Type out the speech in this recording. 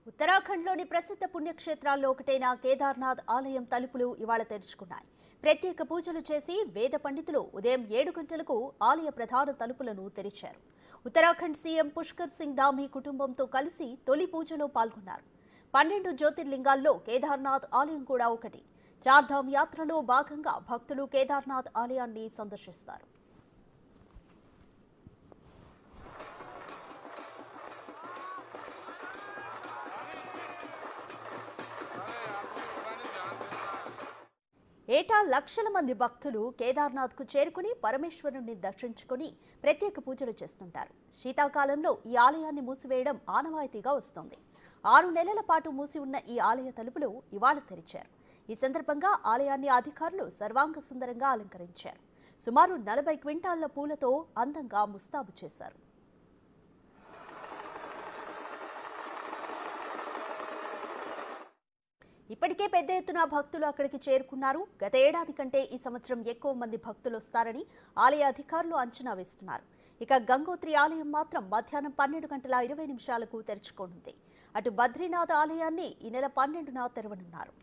ఉత్తరాఖండ్లోని ప్రసిద్ధ పుణ్యక్షేత్రాల్లో ఒకటైన కేదార్నాథ్ ఆలయం తలుపులు ఇవాళ తెరుచుకున్నాయి. ప్రత్యేక పూజలు చేసి వేద పండితులు ఉదయం 7 గంటలకు ఆలయ ప్రధాన తలుపులను తెరిచారు. ఉత్తరాఖండ్ సీఎం పుష్కర్ సింగ్ ధామీ కుటుంబంతో కలిసి తొలి పూజలో పాల్గొన్నారు. 12 జ్యోతిర్లింగాల్లో కేదార్నాథ్ ఆలయం కూడా ఒకటి. చార్ధామ్ యాత్రలో భాగంగా భక్తులు కేదార్నాథ్ ఆలయాన్ని సందర్శిస్తారు. ఏటా లక్షల మంది భక్తులు కేదార్నాథ్కు చేరుకుని పరమేశ్వరుని దర్శించుకుని ప్రత్యేక పూజలు చేస్తుంటారు. శీతాకాలంలో ఈ ఆలయాన్ని మూసివేయడం ఆనవాయితీగా వస్తోంది. 6 నెలల పాటు మూసి ఉన్న ఈ ఆలయ తలుపులు ఇవాళ తెరిచారు. ఈ సందర్భంగా ఆలయాన్ని అధికారులు సర్వాంగ సుందరంగా అలంకరించారు. సుమారు 40 క్వింటాళ్ల పూలతో అందంగా ముస్తాబు చేశారు. ఇప్పటికే పెద్ద ఎత్తున భక్తులు అక్కడికి చేరుకున్నారు. గత ఏడాది కంటే ఈ సంవత్సరం ఎక్కువ మంది భక్తులు వస్తారని ఆలయ అధికారులు అంచనా వేస్తున్నారు. ఇక గంగోత్రి ఆలయం మాత్రం మధ్యాహ్నం 12:20 తెరుచుకోనుంది. అటు బద్రీనాథ్ ఆలయాన్ని ఈ నెల 12న తెరవనున్నారు.